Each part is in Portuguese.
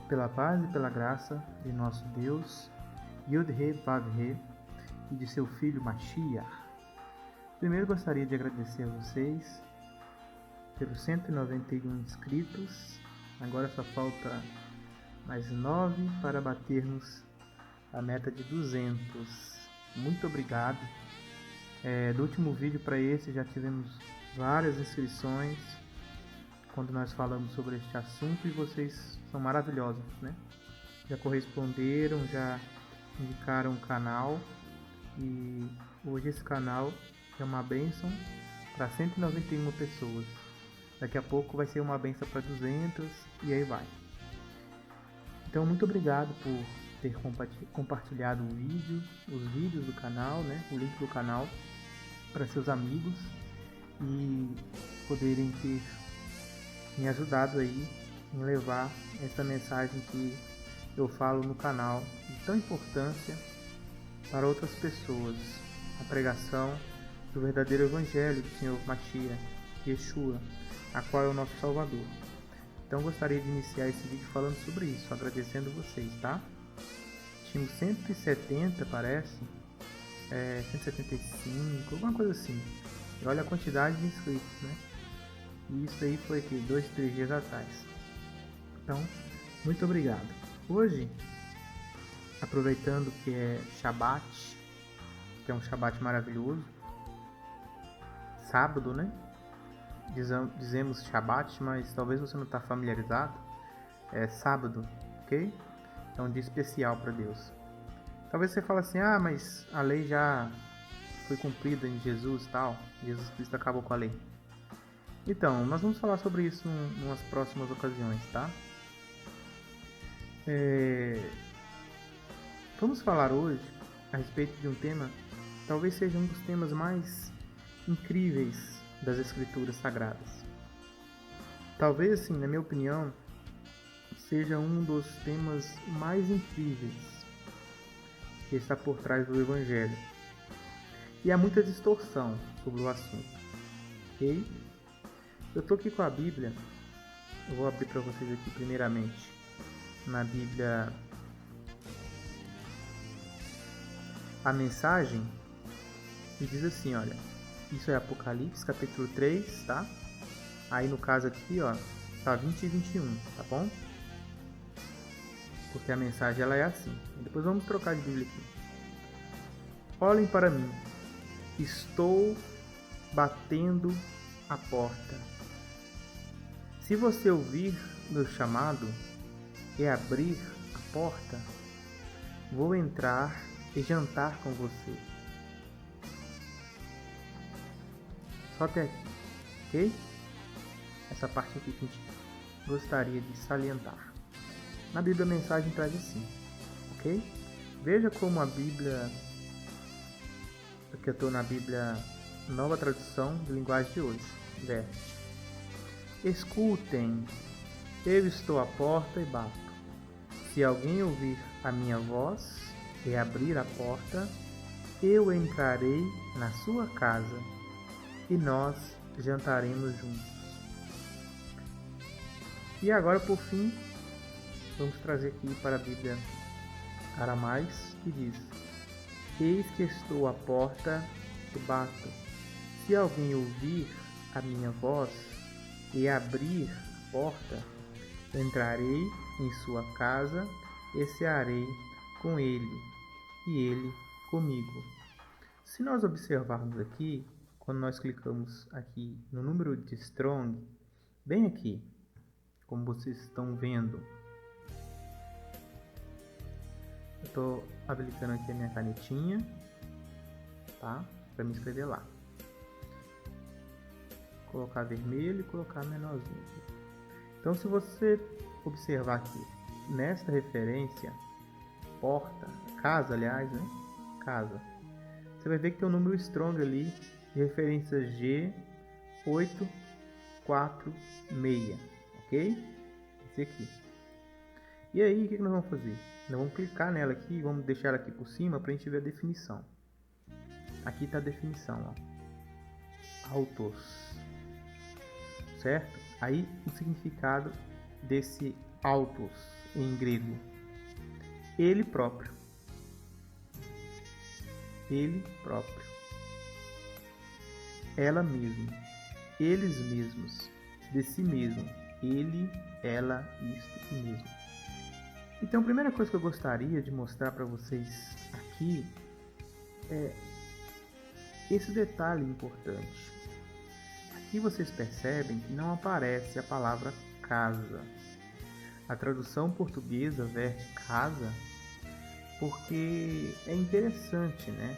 pela paz e pela graça de nosso Deus, Yud-He Vav-He, e de seu Filho Mashiach. Primeiro gostaria de agradecer a vocês pelos 191 inscritos. Agora só falta mais 9 para batermos a meta de 200. Muito obrigado. Do último vídeo para esse já tivemos várias inscrições quando nós falamos sobre este assunto e vocês são maravilhosos, né? Já corresponderam, já indicaram o canal e hoje esse canal é uma bênção para 191 pessoas. Daqui a pouco vai ser uma bênção para 200 e aí vai. Então muito obrigado por ter compartilhado o vídeo, os vídeos do canal, né? O link do canal para seus amigos e poderem ter me ajudado aí em levar essa mensagem que eu falo no canal de tão importância para outras pessoas, a pregação do verdadeiro evangelho do Senhor Mashiach, Yeshua, a qual é o nosso Salvador. Então gostaria de iniciar esse vídeo falando sobre isso, agradecendo vocês, tá? Tínhamos 170, parece, 175, alguma coisa assim. E olha a quantidade de inscritos, né? E isso aí foi aqui, 2, 3 dias atrás. Então, muito obrigado. Hoje, aproveitando que é Shabbat, que é um Shabbat maravilhoso, sábado, né? Dizemos Shabbat, mas talvez você não está familiarizado. É sábado, ok? É um dia especial para Deus. Talvez você fale assim, mas a lei já foi cumprida em Jesus e tal. Jesus Cristo acabou com a lei. Então, nós vamos falar sobre isso em umas próximas ocasiões, tá? Vamos falar hoje a respeito de um tema, talvez seja um dos temas mais incríveis das Escrituras Sagradas. Talvez, assim, na minha opinião, seja um dos temas mais incríveis que está por trás do Evangelho. E há muita distorção sobre o assunto, ok? Eu estou aqui com a Bíblia, eu vou abrir para vocês aqui primeiramente na Bíblia a mensagem, e diz assim, olha, isso é Apocalipse capítulo 3, tá? Aí no caso aqui, ó, tá 20 e 21, tá bom? Porque a mensagem ela é assim. Depois vamos trocar de Bíblia aqui. Olhem para mim, estou batendo a porta. Se você ouvir meu chamado e abrir a porta, vou entrar e jantar com você. Só até aqui, ok? Essa parte aqui que a gente gostaria de salientar. Na Bíblia a mensagem traz assim, ok? Veja como a Bíblia, porque eu estou na Bíblia Nova Tradução de Linguagem de hoje, verte. Escutem, eu estou à porta e bato. Se alguém ouvir a minha voz e abrir a porta, eu entrarei na sua casa e nós jantaremos juntos. E agora, por fim, vamos trazer aqui para a Bíblia Aramais, que diz: eis que estou à porta e bato. Se alguém ouvir a minha voz e abrir a porta, entrarei em sua casa e cearei com ele e ele comigo. Se nós observarmos aqui, quando nós clicamos aqui no número de Strong, bem aqui, como vocês estão vendo, eu estou habilitando aqui a minha canetinha, tá? Para me escrever lá. Colocar vermelho e colocar menorzinho. Então, se você observar aqui, nesta referência, porta, casa, aliás, né? Casa. Você vai ver que tem um número strong ali, de referência G846, ok? Esse aqui. E aí, o que nós vamos fazer? Nós vamos clicar nela aqui e vamos deixar ela aqui por cima para a gente ver a definição. Aqui está a definição, ó. Autos. Certo? Aí o significado desse autos em grego. Ele próprio. Ele próprio. Ela mesma. Eles mesmos. De si mesmo. Ele, ela, isto mesmo. Então, a primeira coisa que eu gostaria de mostrar para vocês aqui é esse detalhe importante. Aqui vocês percebem que não aparece a palavra casa. A tradução portuguesa verte casa porque é interessante, né?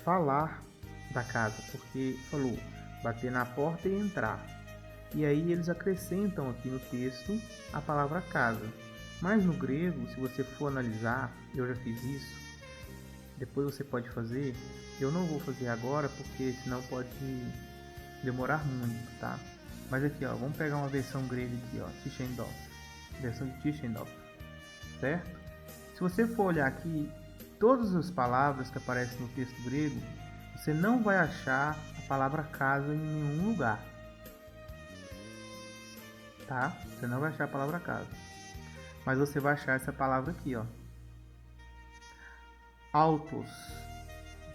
Falar da casa, porque falou bater na porta e entrar. E aí eles acrescentam aqui no texto a palavra casa. Mas no grego, se você for analisar, eu já fiz isso, depois você pode fazer. Eu não vou fazer agora porque senão pode demorar muito, tá? Mas aqui, ó, vamos pegar uma versão grega aqui, ó, Tischendorf, versão de Tischendorf, certo? Se você for olhar aqui, todas as palavras que aparecem no texto grego, você não vai achar a palavra casa em nenhum lugar, tá? Você não vai achar a palavra casa, mas você vai achar essa palavra aqui, ó, autos,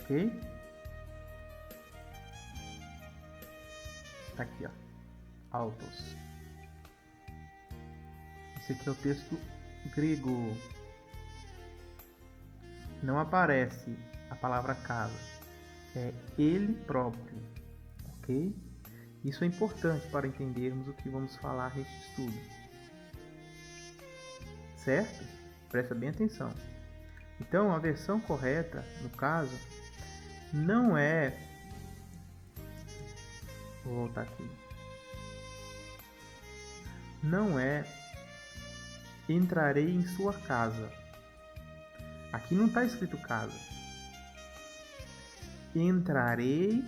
ok? Tá aqui, ó, autos. Esse aqui é o texto grego. Não aparece a palavra casa, é ele próprio, ok? Isso é importante para entendermos o que vamos falar neste estudo, certo? Presta bem atenção. Então, a versão correta, no caso, não é... Vou voltar aqui. Não é entrarei em sua casa. Aqui não está escrito casa. Entrarei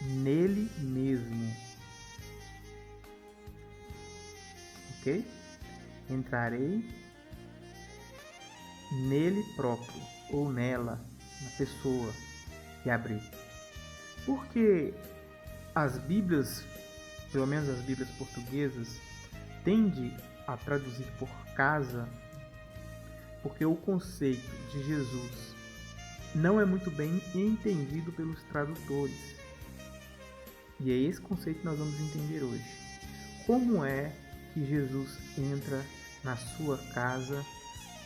nele mesmo. Ok? Entrarei nele próprio, ou nela, na pessoa que abrir. Porque as Bíblias, pelo menos as Bíblias portuguesas, tendem a traduzir por casa, porque o conceito de Jesus não é muito bem entendido pelos tradutores. E é esse conceito que nós vamos entender hoje. Como é que Jesus entra na sua casa?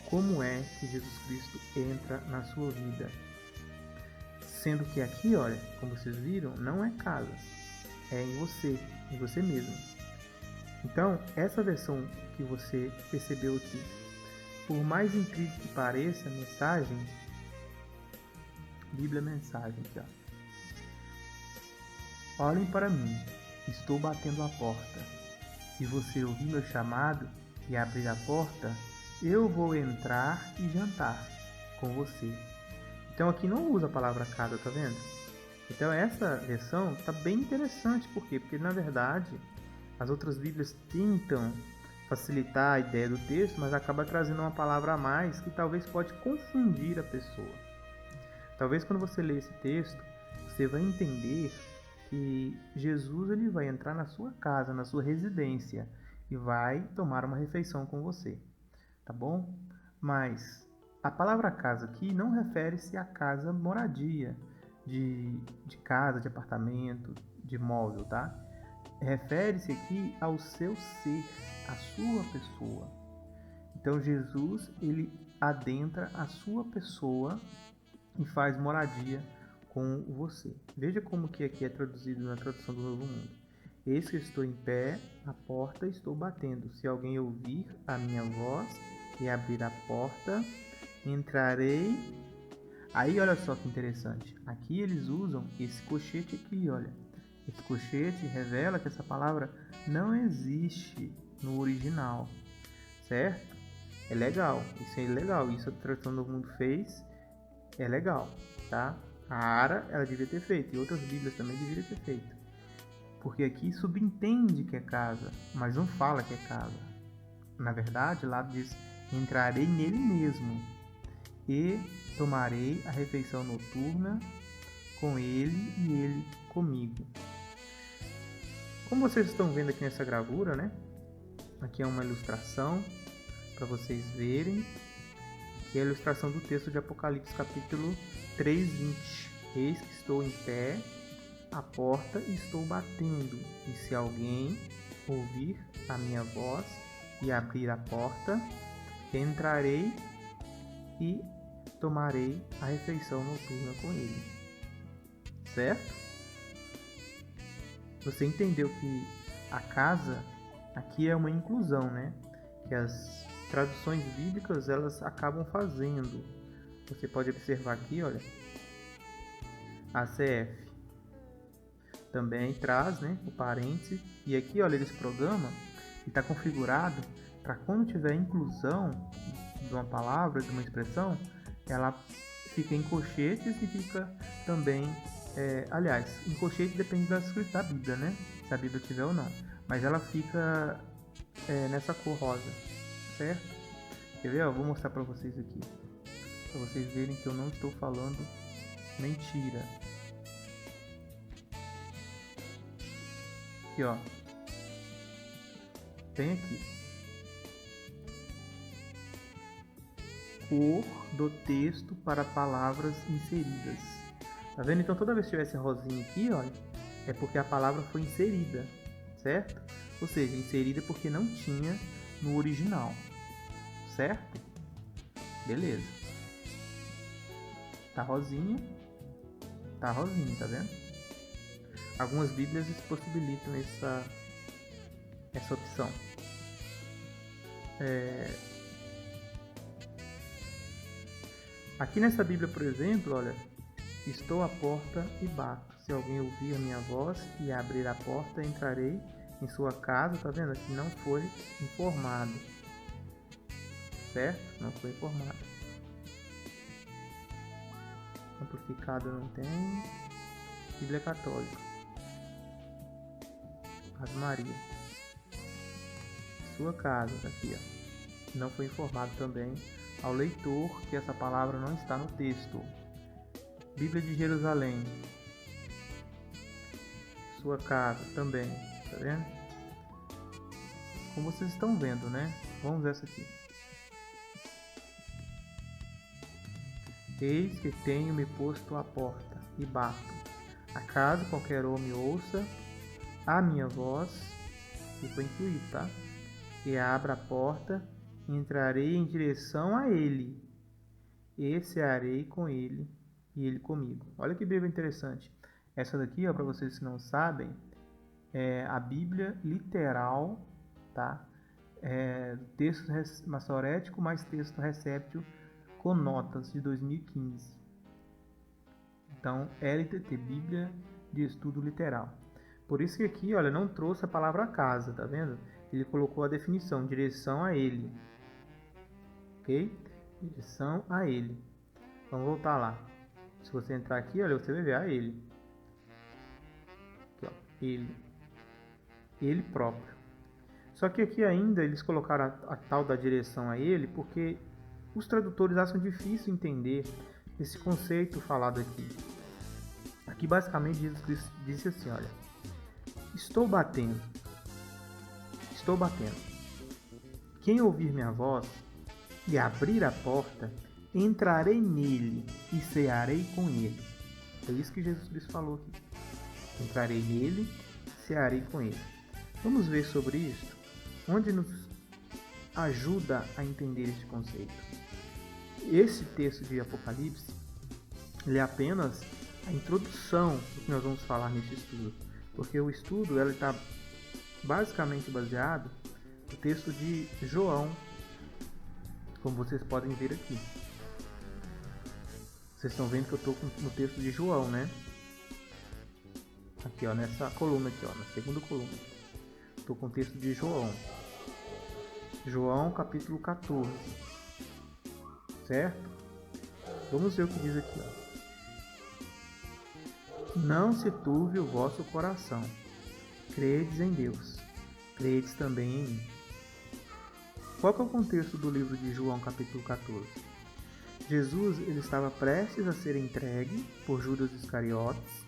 Como é que Jesus Cristo entra na sua vida? Sendo que aqui, olha, como vocês viram, não é casa, é em você mesmo. Então, essa versão que você percebeu aqui, por mais incrível que pareça, a mensagem, Bíblia Mensagem, aqui, ó. Olhem para mim, estou batendo a porta. Se você ouvir meu chamado e abrir a porta, eu vou entrar e jantar com você. Então aqui não usa a palavra casa, tá vendo? Então essa versão tá bem interessante, por quê? Porque na verdade as outras Bíblias tentam facilitar a ideia do texto, mas acaba trazendo uma palavra a mais que talvez pode confundir a pessoa. Talvez quando você ler esse texto, você vai entender que Jesus ele vai entrar na sua casa, na sua residência e vai tomar uma refeição com você, tá bom? Mas a palavra casa aqui não refere-se à casa moradia, de casa, de apartamento, de móvel, tá? Refere-se aqui ao seu ser, à sua pessoa. Então Jesus, ele adentra a sua pessoa e faz moradia com você. Veja como que aqui é traduzido na tradução do Novo Mundo. Eis que estou em pé, à porta estou batendo. Se alguém ouvir a minha voz e abrir a porta, entrarei. Aí olha só que interessante. Aqui eles usam esse colchete aqui, olha. Esse colchete revela que essa palavra não existe no original, certo? É legal, isso é legal. Isso a tradução do mundo fez, é legal, tá? A Ara, ela devia ter feito, e outras Bíblias também deveriam ter feito. Porque aqui subentende que é casa, mas não fala que é casa. Na verdade, lá diz, entrarei nele mesmo e tomarei a refeição noturna com ele e ele comigo. Como vocês estão vendo aqui nessa gravura, né? Aqui é uma ilustração para vocês verem, que é a ilustração do texto de Apocalipse capítulo 3:20. Eis que estou em pé à porta e estou batendo, e se alguém ouvir a minha voz e abrir a porta, entrarei e tomarei a refeição noturna com ele. Certo? Você entendeu que a casa aqui é uma inclusão, né? Que as traduções bíblicas elas acabam fazendo. Você pode observar aqui, olha, a CF também traz, né, o parêntese, e aqui, olha, esse programa está configurado para quando tiver inclusão de uma palavra, de uma expressão, ela fica em colchetes e fica também, aliás, em colchete depende da escrita da Bíblia, né, se a Bíblia tiver ou não, mas ela fica nessa cor rosa, certo? Quer ver? Eu vou mostrar para vocês aqui, para vocês verem que eu não estou falando mentira. Aqui, ó, tem aqui cor do texto para palavras inseridas. Tá vendo? Então toda vez que tiver esse rosinho aqui, olha, é porque a palavra foi inserida, certo? Ou seja, inserida porque não tinha no original, certo? Beleza. Tá rosinha, tá vendo? Algumas Bíblias possibilitam essa opção. Aqui nessa Bíblia, por exemplo, olha, estou à porta e bato. Se alguém ouvir a minha voz e abrir a porta, entrarei em sua casa. Tá vendo? Aqui não foi informado, certo? Não foi informado. Amplificado não tem. Bíblia Católica. Ave Maria. Sua casa, tá aqui, ó. Não foi informado também ao leitor que essa palavra não está no texto. Bíblia de Jerusalém. Sua casa também, tá vendo? Como vocês estão vendo, né? Vamos ver essa aqui. Eis que tenho me posto à porta e bato. Acaso qualquer homem ouça a minha voz, que foi incluído, tá? E abra a porta, entrarei em direção a ele, e cearei com ele, e ele comigo. Olha que Bíblia interessante. Essa daqui, para vocês que não sabem, é a Bíblia literal, tá? Texto massorético mais texto recéptil com notas de 2015. Então, LTT, Bíblia de Estudo Literal. Por isso que aqui, olha, não trouxe a palavra casa, tá vendo? Ele colocou a definição, direção a ele. Ok? Direção a ele. Vamos voltar lá. Se você entrar aqui, olha, você vai ver a ele. Aqui, ó, ele. Ele próprio. Só que aqui ainda eles colocaram a tal da direção a ele porque os tradutores acham difícil entender esse conceito falado aqui. Aqui basicamente Jesus Cristo disse assim, olha, estou batendo. Quem ouvir minha voz e abrir a porta, entrarei nele e cearei com ele. É isso que Jesus Cristo falou aqui. Entrarei nele, cearei com ele. Vamos ver sobre isso? Onde nos ajuda a entender este conceito? Esse texto de Apocalipse, ele é apenas a introdução do que nós vamos falar nesse estudo. Porque o estudo está basicamente baseado no texto de João, como vocês podem ver aqui. Vocês estão vendo que eu estou no texto de João, né? Aqui, ó, nessa coluna aqui, ó, na segunda coluna. Estou com o texto de João. João, capítulo 14. Certo? Vamos ver o que diz aqui, ó. Não se turve o vosso coração. Credes em Deus. Credes também em mim. Qual que é o contexto do livro de João, capítulo 14? Jesus ele estava prestes a ser entregue por Judas Iscariotes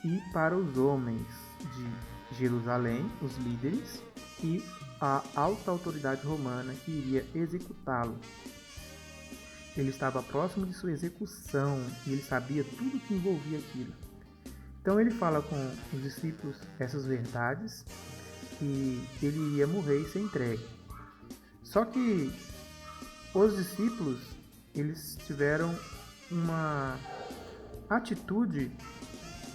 e para os homens de Jerusalém, os líderes, e a alta autoridade romana que iria executá-lo. Ele estava próximo de sua execução e ele sabia tudo que envolvia aquilo. Então ele fala com os discípulos essas verdades e ele ia morrer e ser entregue. Só que os discípulos, eles tiveram uma atitude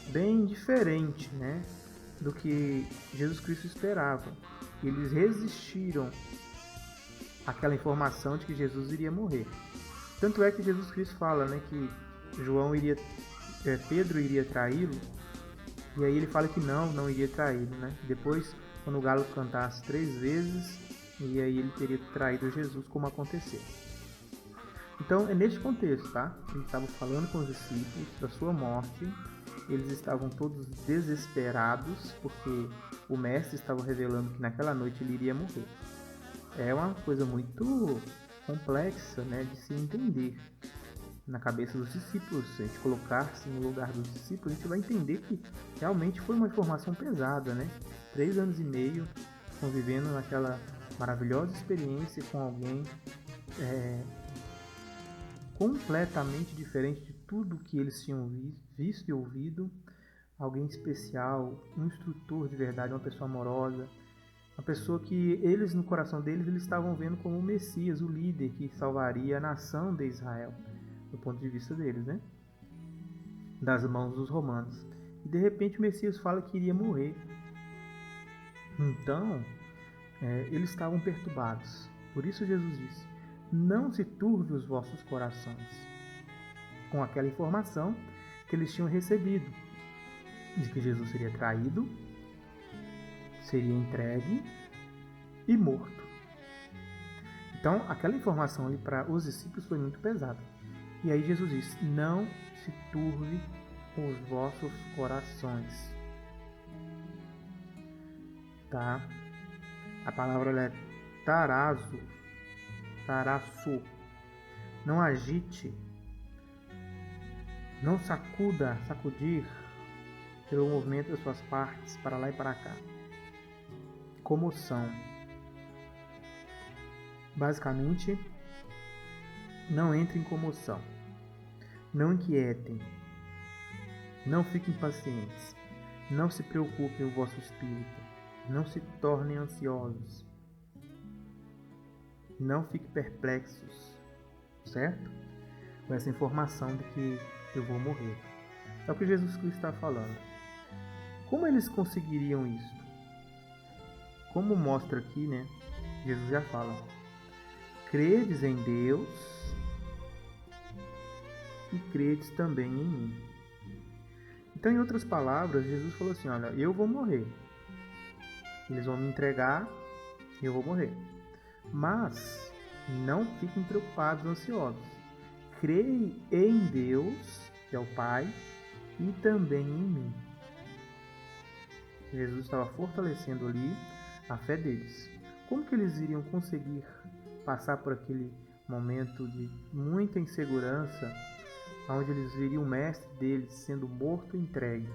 bem diferente, né, do que Jesus Cristo esperava. Eles resistiram àquela informação de que Jesus iria morrer. Tanto é que Jesus Cristo fala, né, que Pedro iria traí-lo, e aí ele fala que não iria traí-lo, né? Depois, quando o galo cantasse 3 vezes, e aí ele teria traído Jesus, como aconteceu. Então é neste contexto, tá? Ele estava falando com os discípulos da sua morte. Eles estavam todos desesperados porque o mestre estava revelando que naquela noite ele iria morrer. É uma coisa muito complexa, né, de se entender na cabeça dos discípulos. Se a gente colocar-se no lugar dos discípulos, a gente vai entender que realmente foi uma informação pesada, né? 3 anos e meio convivendo naquela maravilhosa experiência com alguém completamente diferente de tudo que eles tinham visto e ouvido. Alguém especial, um instrutor de verdade, uma pessoa amorosa, uma pessoa que eles, no coração deles, eles estavam vendo como o Messias, o líder que salvaria a nação de Israel, do ponto de vista deles, né? Das mãos dos romanos. E de repente o Messias fala que iria morrer. Então, eles estavam perturbados. Por isso Jesus disse: não se turbe os vossos corações, com aquela informação que eles tinham recebido, de que Jesus seria traído, seria entregue e morto. Então, aquela informação ali para os discípulos foi muito pesada. E aí Jesus disse: não se turbe os vossos corações. Tá? A palavra é tarasso. Não agite, não sacudir pelo movimento das suas partes para lá e para cá. Comoção. Basicamente, não entre em comoção. Não inquietem. Não fiquem impacientes. Não se preocupem o vosso espírito. Não se tornem ansiosos. Não fiquem perplexos, certo? Com essa informação de que eu vou morrer. É o que Jesus Cristo está falando. Como eles conseguiriam isso? Como mostra aqui, né? Jesus já fala: credes em Deus e credes também em mim. Então, em outras palavras, Jesus falou assim: olha, eu vou morrer. Eles vão me entregar e eu vou morrer. Mas não fiquem preocupados, ansiosos. Creem em Deus, que é o Pai, e também em mim. Jesus estava fortalecendo ali a fé deles. Como que eles iriam conseguir passar por aquele momento de muita insegurança, onde eles veriam o mestre deles sendo morto e entregue,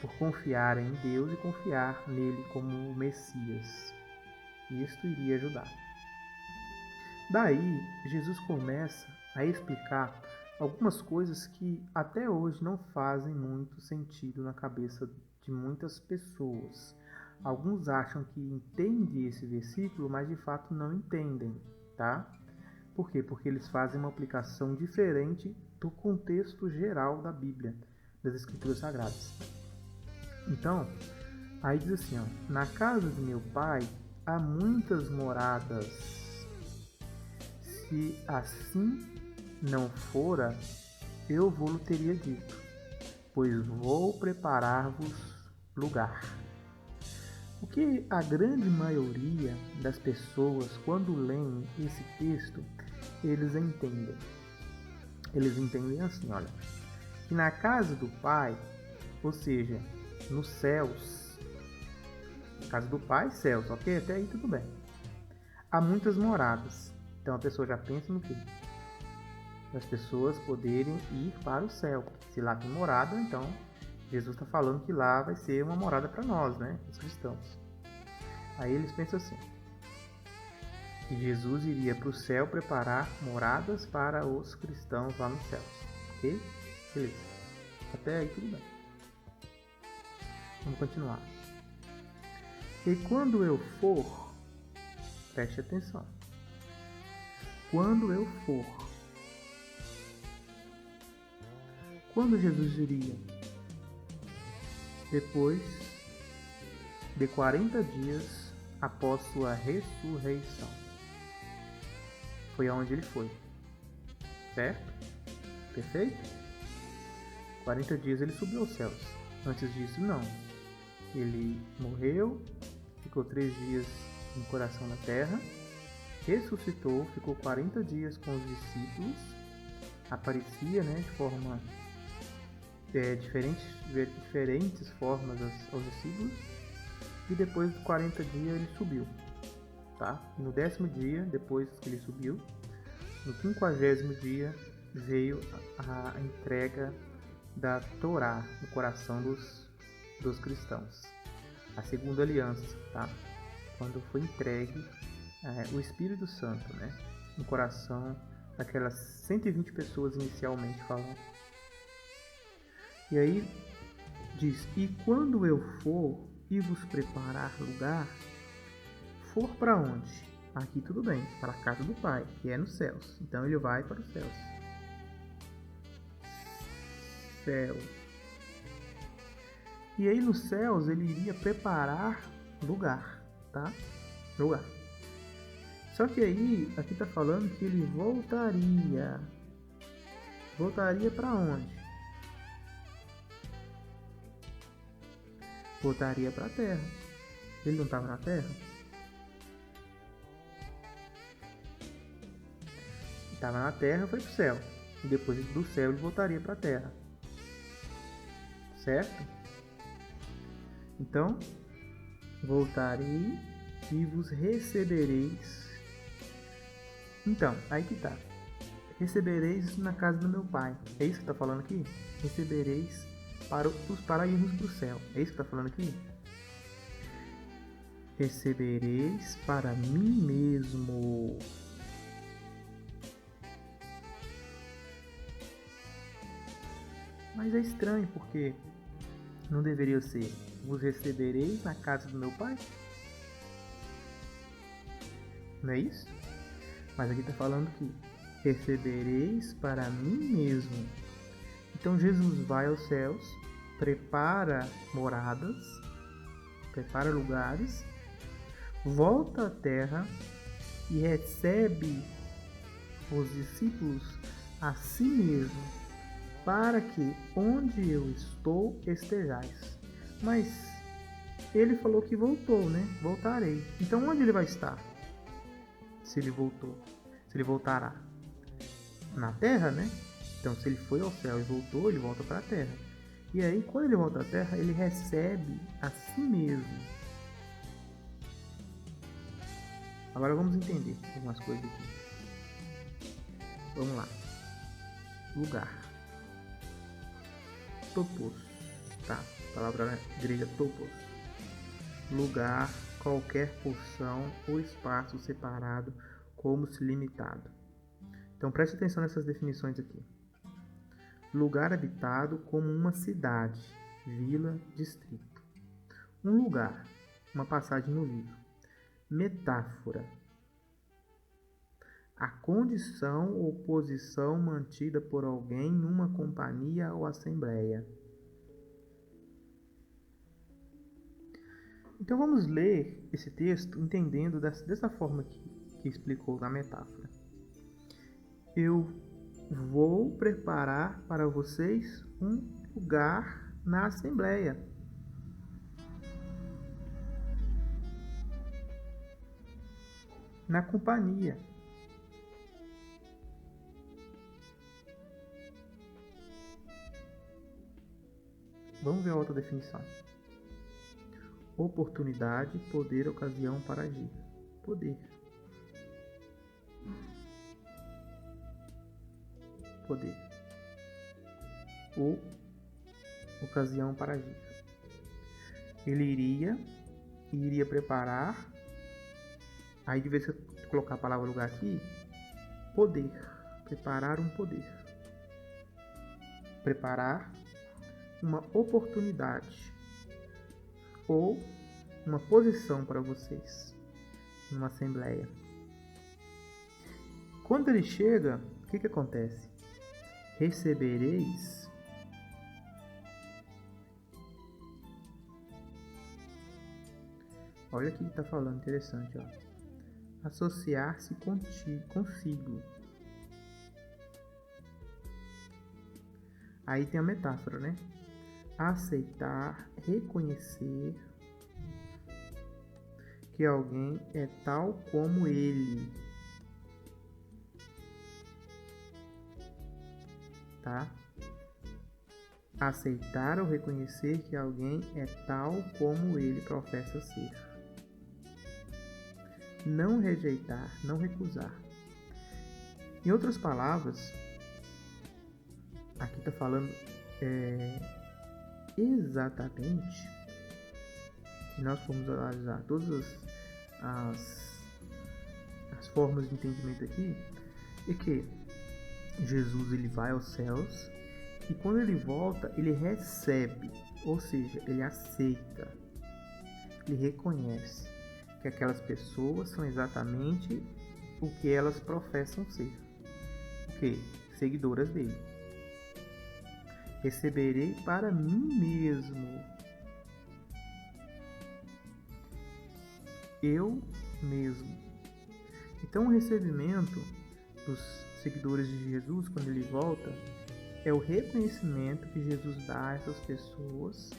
por confiarem em Deus e confiar nele como o Messias? Isto iria ajudar. Daí, Jesus começa a explicar algumas coisas que até hoje não fazem muito sentido na cabeça de muitas pessoas. Alguns acham que entendem esse versículo, mas de fato não entendem, tá? Por quê? Porque eles fazem uma aplicação diferente do contexto geral da Bíblia, das Escrituras Sagradas. Então, aí diz assim, ó: na casa de meu pai há muitas moradas. Se assim não fora, eu vou-lhe teria dito, pois vou preparar-vos lugar. O que a grande maioria das pessoas, quando leem esse texto, eles entendem. Eles entendem assim, olha, que na casa do Pai, ou seja, nos céus, casa do Pai, céus, ok? Até aí tudo bem. Há muitas moradas. Então a pessoa já pensa no quê? As pessoas poderem ir para o céu. Se lá tem morada, então Jesus está falando que lá vai ser uma morada para nós, né? Os cristãos. Aí eles pensam assim, que Jesus iria para o céu preparar moradas para os cristãos lá nos céus. Ok? Beleza. Até aí tudo bem. Vamos continuar. E quando eu for, preste atenção. Quando eu for, quando Jesus viria? Depois de 40 dias após sua ressurreição. Foi aonde ele foi. Certo? Perfeito? 40 dias ele subiu aos céus. Antes disso, não. Ele morreu, ficou 3 dias no coração da terra, ressuscitou, ficou 40 dias com os discípulos, aparecia, de forma diferentes formas aos discípulos, e depois de 40 dias ele subiu. Tá? E no 10º dia, depois que ele subiu, no 50º dia, veio a entrega da Torá no coração dos cristãos. A segunda aliança, tá? Quando foi entregue o Espírito Santo, no coração daquelas 120 pessoas inicialmente falando. E aí diz, e quando eu for e vos preparar lugar, for para onde? Aqui tudo bem, para a casa do Pai, que é nos céus. Então ele vai para os céus. Céu. E aí nos céus ele iria preparar lugar, tá? Lugar. Só que aí, aqui está falando que ele voltaria. Voltaria para onde? Voltaria para a terra. Ele não estava na terra? Estava na terra, foi para o céu. E depois do céu ele voltaria para a terra. Certo? Então, voltarei e vos recebereis. Então, aí que tá. Recebereis na casa do meu pai. É isso que está falando aqui? Recebereis para irmos para o céu. É isso que está falando aqui? Recebereis para mim mesmo. Mas é estranho porque não deveria ser vos recebereis na casa do meu pai? Não é isso? Mas aqui está falando que recebereis para mim mesmo. Então Jesus vai aos céus, prepara moradas, prepara lugares, volta à terra e recebe os discípulos a si mesmo, para que onde eu estou estejais. Mas ele falou que voltou, Voltarei. Então onde ele vai estar? Se ele voltou, se ele voltará na terra, Então se ele foi ao céu e voltou, ele volta para a terra. E aí quando ele volta à terra, ele recebe a si mesmo. Agora vamos entender algumas coisas aqui. Vamos lá. Lugar. Topos, tá? Palavra grega topos. Lugar, qualquer porção ou espaço separado como se limitado. Então preste atenção nessas definições aqui. Lugar habitado como uma cidade, vila, distrito. Um lugar, uma passagem no livro. Metáfora. A condição ou posição mantida por alguém numa companhia ou assembleia. Então vamos ler esse texto entendendo dessa forma que explicou na metáfora. Eu vou preparar para vocês um lugar na assembleia. Na companhia. Vamos ver a outra definição. Oportunidade, poder, ocasião para agir. Poder. Poder. Ou ocasião para agir. Ele iria iria preparar, aí de vez que eu colocar a palavra lugar aqui, poder, preparar um poder, preparar uma oportunidade ou uma posição para vocês numa assembleia. Quando ele chega, o que acontece? Recebereis olha aqui que está falando, interessante, ó. Associar-se consigo. Aí tem a metáfora, né? Aceitar, reconhecer que alguém é tal como ele. Tá? Aceitar ou reconhecer que alguém é tal como ele professa ser. Não rejeitar, não recusar. Em outras palavras, aqui está falando exatamente, se nós formos analisar todas as formas de entendimento aqui, é que Jesus ele vai aos céus e quando ele volta, ele recebe, ou seja, ele aceita, ele reconhece que aquelas pessoas são exatamente o que elas professam ser. O que? Seguidoras dele. Receberei para mim mesmo. Eu mesmo. Então o recebimento dos seguidores de Jesus, quando ele volta, é o reconhecimento que Jesus dá a essas pessoas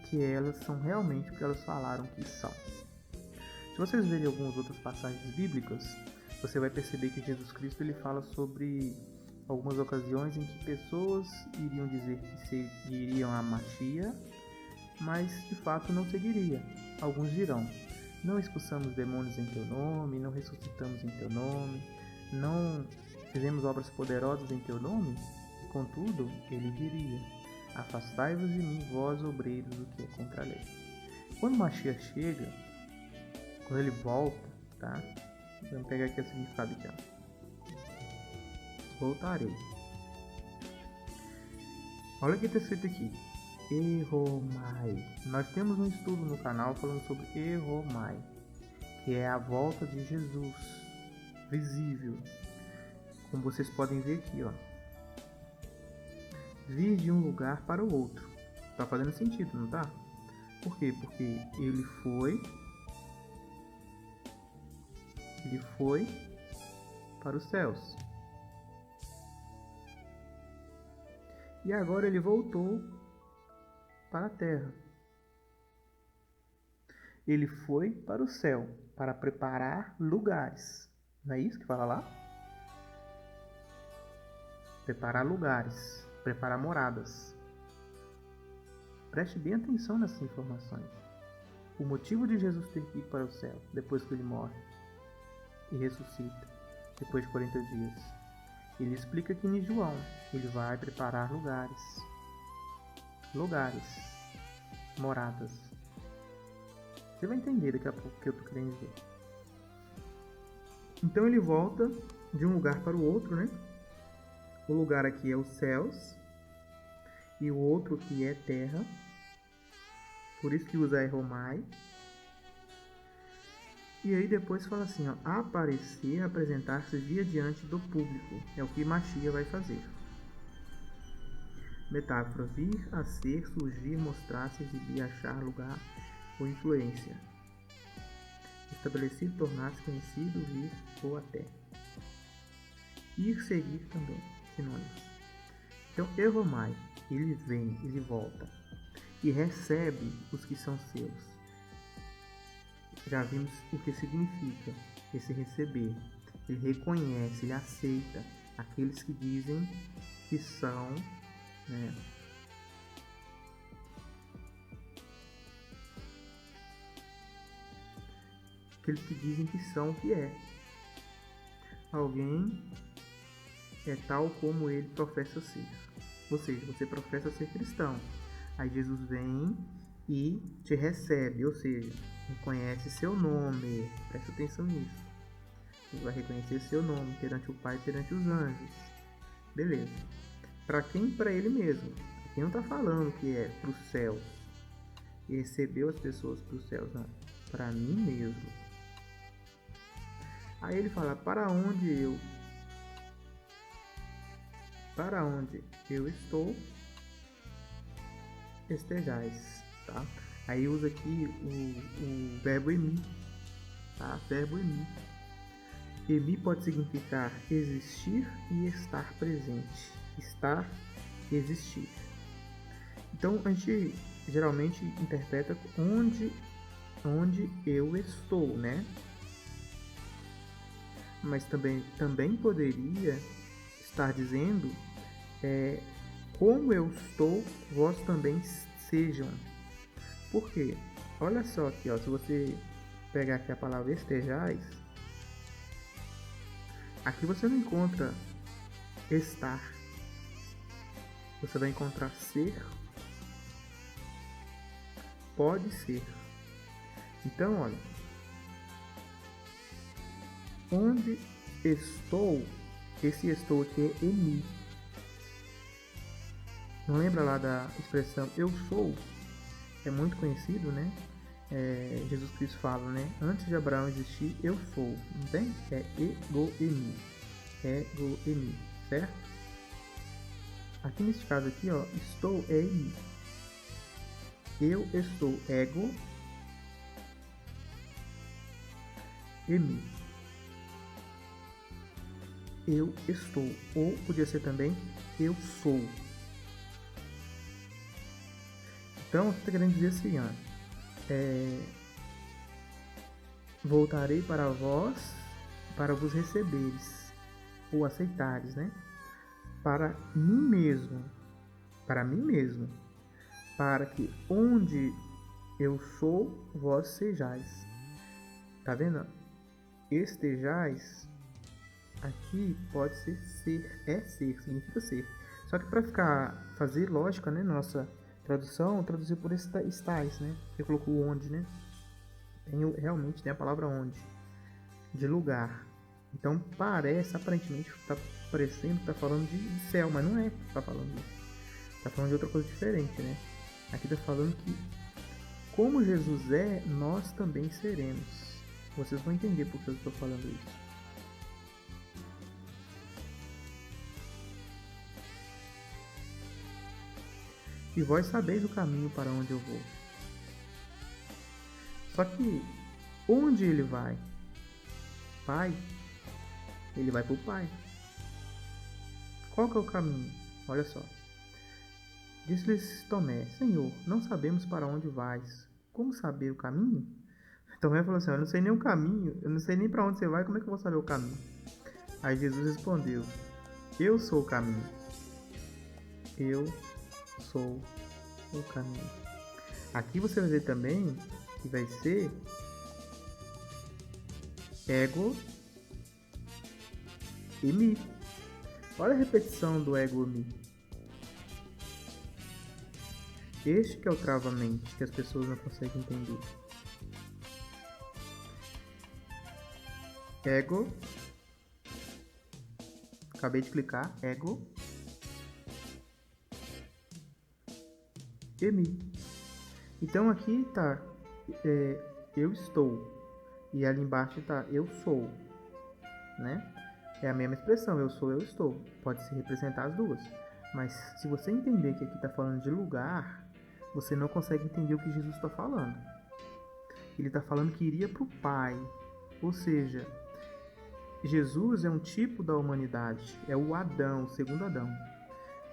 que elas são realmente o que elas falaram que são. Se vocês verem algumas outras passagens bíblicas, você vai perceber que Jesus Cristo ele fala sobre algumas ocasiões em que pessoas iriam dizer que seguiriam a Machia, mas de fato não seguiria. Alguns dirão: não expulsamos demônios em teu nome, não ressuscitamos em teu nome, não fizemos obras poderosas em teu nome. Contudo, ele diria: afastai-vos de mim, vós obreiros do que é contra a lei. Quando Machia chega, quando ele volta, tá? Vamos pegar aqui o significado aqui, ó. Voltarei. Olha o que está escrito aqui. Erromai. Nós temos um estudo no canal falando sobre Erromai, que é a volta de Jesus visível. Como vocês podem ver aqui, ó. Vir de um lugar para o outro. Tá fazendo sentido, não tá? Por quê? Porque ele foi para os céus. E agora ele voltou para a terra. Ele foi para o céu para preparar lugares. Não é isso que fala lá? Preparar lugares, preparar moradas. Preste bem atenção nessas informações. O motivo de Jesus ter que ir para o céu depois que ele morre e ressuscita depois de 40 dias. Ele explica aqui em João, ele vai preparar lugares, moradas. Você vai entender daqui a pouco o que eu estou querendo dizer. Então ele volta de um lugar para o outro, né? O lugar aqui é os céus e o outro aqui é terra. Por isso que usa Erromai. E aí depois fala assim, ó, aparecer, apresentar-se via diante do público. É o que Machia vai fazer. Metáfora: vir a ser, surgir, mostrar-se, exibir, achar, lugar ou influência. Estabelecido, tornar-se conhecido, vir ou até. Ir, seguir também, sinônimos. Então, Erromai, ele vem, ele volta e recebe os que são seus. Já vimos o que significa esse receber. Ele reconhece, ele aceita aqueles que dizem que são, né, aqueles que dizem que são o que é. Alguém é tal como ele professa ser. Ou seja, você professa ser cristão. Aí Jesus vem e te recebe, ou seja, reconhece seu nome. Presta atenção nisso. Ele vai reconhecer seu nome perante o Pai e perante os anjos. Beleza. Para quem? Para ele mesmo. Aqui não está falando que é para os céus. E recebeu as pessoas para os céus, não. Para mim mesmo. Aí ele fala, para onde eu estou, estejais, tá? Aí usa aqui o verbo emi, tá? Verbo emi. Emi pode significar existir e estar presente. Estar, existir. Então a gente geralmente interpreta onde eu estou, né? Mas também poderia estar dizendo como eu estou, vós também sejam. Por quê? Olha só aqui, ó, se você pegar aqui a palavra estejais, aqui você não encontra estar. Você vai encontrar ser, pode ser. Então, olha, onde estou, esse estou aqui é emi. Não lembra lá da expressão eu sou? É muito conhecido, né? Jesus Cristo fala, né? Antes de Abraão existir, eu sou. Não tem? É ego-emi. Ego-emi, certo? Aqui nesse caso aqui, ó, estou é emi. Eu estou ego, emi. Eu estou. Ou podia ser também eu sou. Então, o que está querendo dizer assim, ó, voltarei para vós, para vos receberes, ou aceitares, né? Para mim mesmo, para que onde eu sou, vós sejais. Tá vendo? Estejais, aqui pode ser significa ser. Só que para fazer lógica, né, nossa tradução, traduziu por estais, né? Você colocou onde, né? Realmente tem a palavra onde, de lugar. Então aparentemente está parecendo que está falando de céu, mas não é que está falando disso. Está falando de outra coisa diferente, né? Aqui está falando que como Jesus é, nós também seremos. Vocês vão entender por que eu estou falando isso. E vós sabeis o caminho para onde eu vou. Só que, onde ele vai? Pai? Ele vai para o Pai. Qual que é o caminho? Olha só. Disse-lhes Tomé, Senhor, não sabemos para onde vais. Como saber o caminho? Tomé falou assim, eu não sei nem o caminho, eu não sei nem para onde você vai, como é que eu vou saber o caminho? Aí Jesus respondeu, eu sou o caminho. Eu sou o caminho. Aqui você vai ver também que vai ser ego e mi. Olha a repetição do ego e mi. Este que é o trava-mente que as pessoas não conseguem entender. Ego. Acabei de clicar. Ego. E mi. Então aqui tá eu estou. E ali embaixo tá eu sou. Né? É a mesma expressão. Eu sou, eu estou. Pode se representar as duas. Mas se você entender que aqui está falando de lugar, você não consegue entender o que Jesus está falando. Ele está falando que iria para o Pai. Ou seja, Jesus é um tipo da humanidade. É o Adão, o segundo Adão.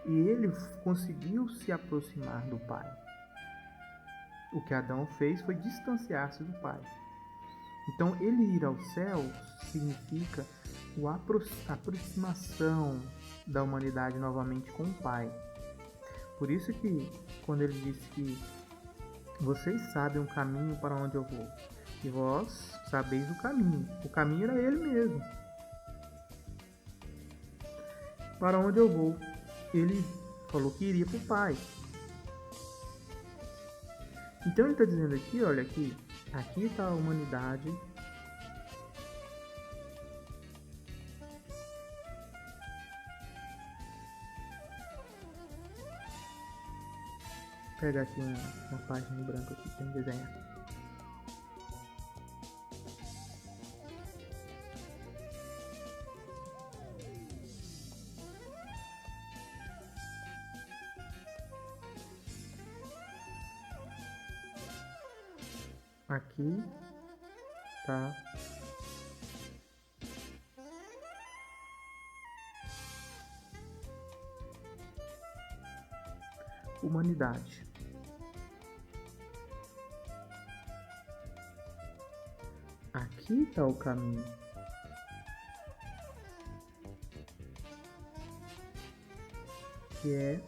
E ele conseguiu se aproximar do Pai. O que Adão fez foi distanciar-se do Pai. Então, ele ir ao céu significa a aproximação da humanidade novamente com o Pai. Por isso que, quando ele disse que vocês sabem o caminho para onde eu vou, e vós sabeis o caminho era ele mesmo. Para onde eu vou? Ele falou que iria para o Pai. Então ele está dizendo aqui, olha aqui está a humanidade Vou pegar aqui uma página em branco aqui para desenhar. Aqui tá humanidade. Aqui tá o caminho. Que é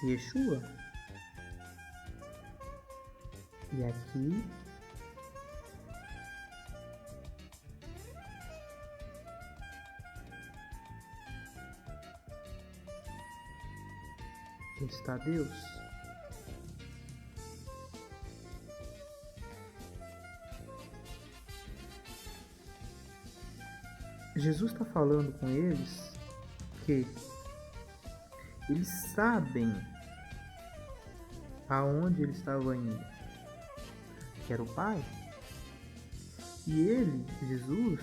Yeshua. E aqui está Deus. Jesus está falando com eles que eles sabem aonde ele estava indo, que era o Pai. E ele, Jesus,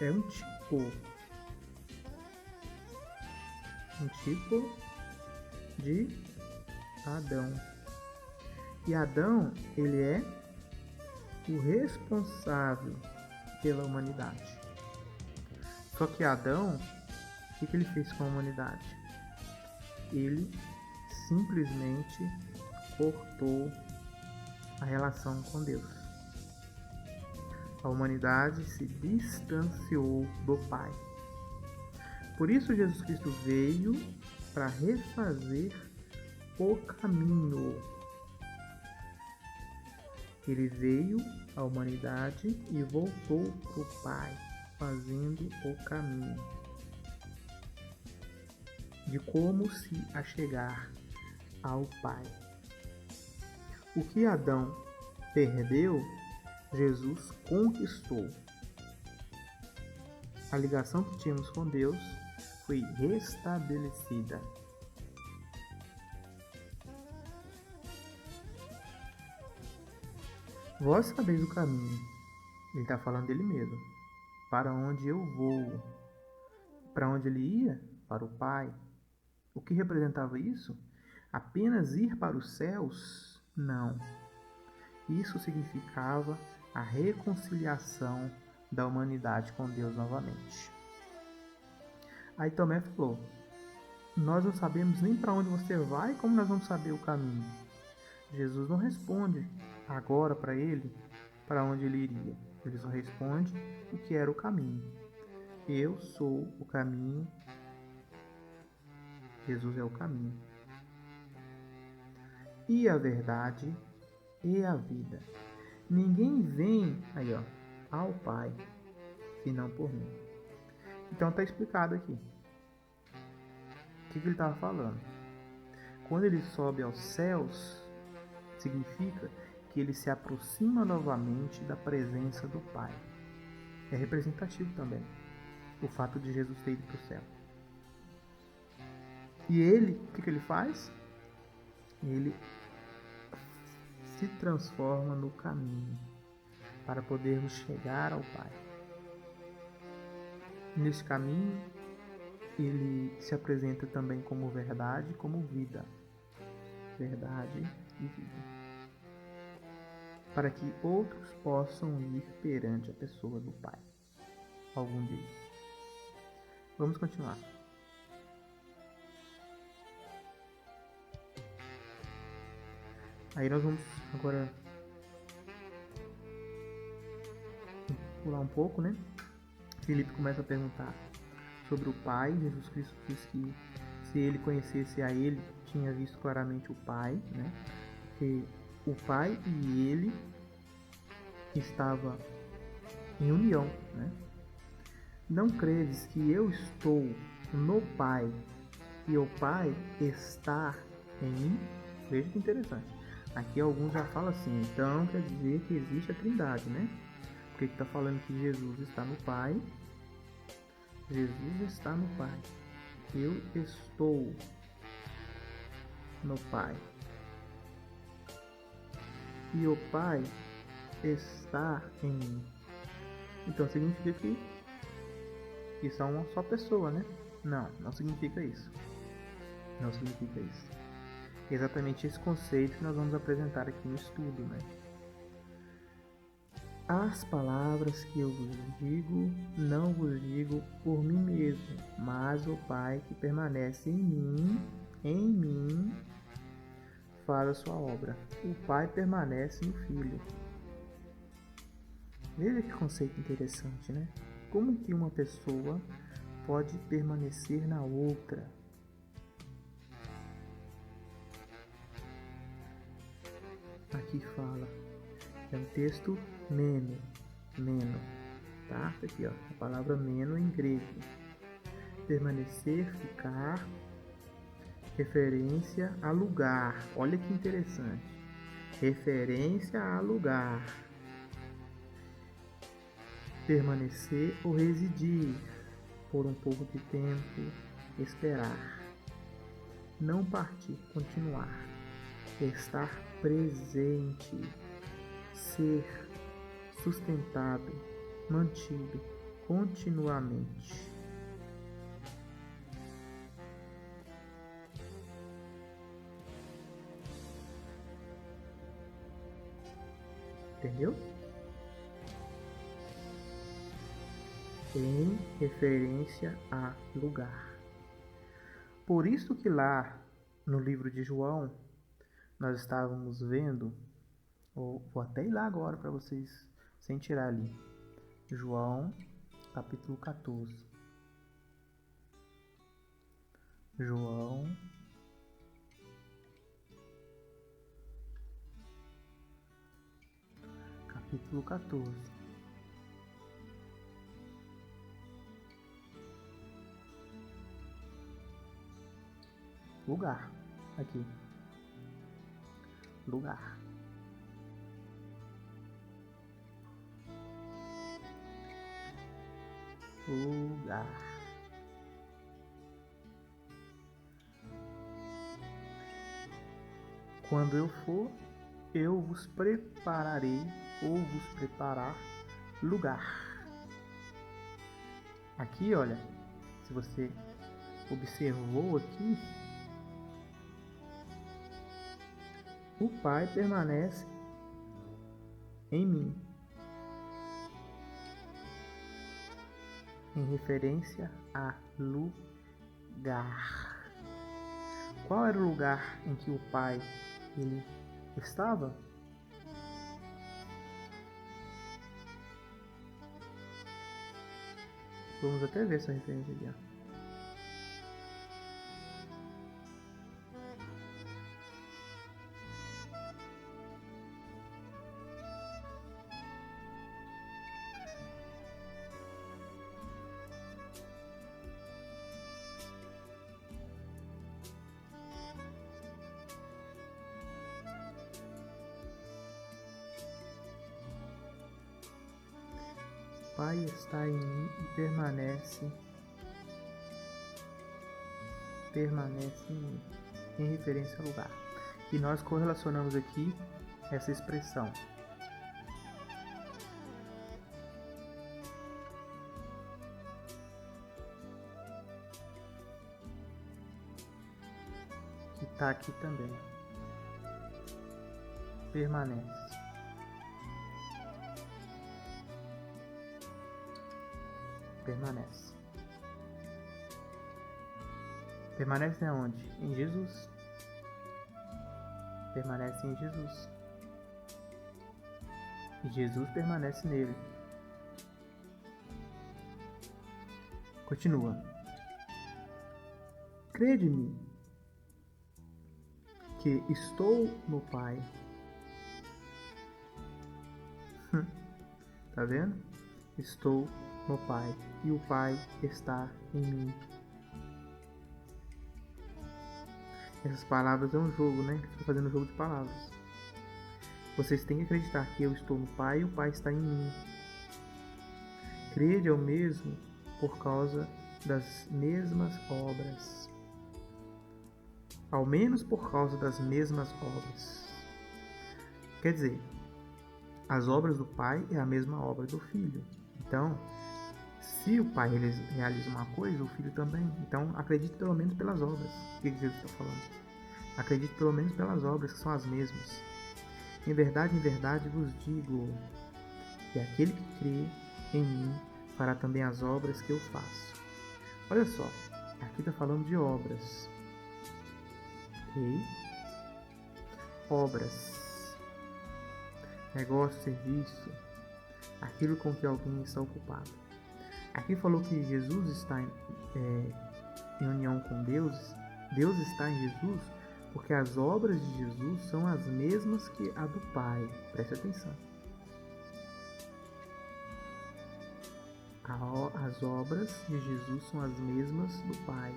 é um tipo de Adão. E Adão, ele é o responsável pela humanidade. Só que Adão, o que ele fez com a humanidade? Ele simplesmente cortou a relação com Deus. A humanidade se distanciou do Pai. Por isso Jesus Cristo veio para refazer o caminho. Ele veio à humanidade e voltou para o Pai, fazendo o caminho de como se achegar ao Pai. O que Adão perdeu, Jesus conquistou. A ligação que tínhamos com Deus foi restabelecida. Vós sabeis o caminho. Ele está falando dele mesmo. Para onde eu vou? Para onde ele ia? Para o Pai. O que representava isso? Apenas ir para os céus? Não. Isso significava a reconciliação da humanidade com Deus novamente. Aí Tomé falou: nós não sabemos nem para onde você vai, como nós vamos saber o caminho? Jesus não responde agora para ele para onde ele iria. Ele só responde o que era o caminho. Eu sou o caminho. Jesus é o caminho. E a verdade e a vida. Ninguém vem ao Pai, senão por mim. Então está explicado aqui. O que ele estava falando? Quando ele sobe aos céus, significa que ele se aproxima novamente da presença do Pai. É representativo também o fato de Jesus ter ido para o céu. E ele, o que ele faz? Ele se transforma no caminho para podermos chegar ao Pai. Nesse caminho, ele se apresenta também como verdade, como vida. Verdade e vida. Para que outros possam ir perante a pessoa do Pai algum dia. Vamos continuar. Aí nós vamos agora pular um pouco, né? Filipe começa a perguntar sobre o Pai. Jesus Cristo diz que se ele conhecesse a ele, tinha visto claramente o Pai, né? Que o Pai e ele estavam em união, né? Não credes que eu estou no Pai e o Pai está em mim? Veja que interessante. Aqui alguns já falam assim, então quer dizer que existe a Trindade, né? Porque está falando que Jesus está no Pai. Jesus está no Pai. Eu estou no Pai. E o Pai está em mim. Então significa que isso é uma só pessoa, né? Não, não significa isso. Não significa isso. É exatamente esse conceito que nós vamos apresentar aqui no estudo, né? As palavras que eu vos digo, não vos digo por mim mesmo, mas o Pai que permanece em mim, faz a sua obra. O Pai permanece no Filho. Veja que conceito interessante, né? Como que uma pessoa pode permanecer na outra? Aqui fala, é um texto meno, tá? Aqui, ó, a palavra meno em grego. Permanecer, ficar, referência a lugar. Olha que interessante. Referência a lugar. Permanecer ou residir, por um pouco de tempo, esperar. Não partir, continuar. Estar presente, ser sustentado, mantido continuamente. Entendeu? Em referência a lugar. Por isso que lá no livro de João nós estávamos vendo, vou até ir lá agora para vocês, sem tirar ali, João capítulo 14. João capítulo 14. Lugar. Aqui. Lugar. Lugar. Quando eu for, eu vos prepararei, ou vos preparar lugar. Aqui, olha, se você observou aqui, o Pai permanece em mim, em referência a lugar. Qual era o lugar em que o Pai ele estava? Vamos até ver essa referência aqui, ó. Pai está em mim e permanece em mim, em referência ao lugar. E nós correlacionamos aqui essa expressão. Que está aqui também. Permanece. Permanece. Permanece aonde? Em Jesus. Permanece em Jesus. E Jesus permanece nele. Continua. Crede-me que estou no Pai. Tá vendo? Estou no Pai e o Pai está em mim. Essas palavras é um jogo, né? Estou fazendo um jogo de palavras. Vocês têm que acreditar que eu estou no Pai e o Pai está em mim. Crede ao mesmo por causa das mesmas obras. Ao menos por causa das mesmas obras. Quer dizer, as obras do Pai é a mesma obra do Filho. Então, se o Pai realiza uma coisa, o Filho também. Então, acredite pelo menos pelas obras. O que Jesus está falando? Acredite pelo menos pelas obras, que são as mesmas. Em verdade vos digo que aquele que crê em mim fará também as obras que eu faço. Olha só, aqui está falando de obras. Ok? Obras. Negócio, serviço. Aquilo com que alguém está ocupado. Aqui falou que Jesus está em união com Deus. Deus está em Jesus porque as obras de Jesus são as mesmas que a do Pai. Preste atenção. As obras de Jesus são as mesmas do Pai.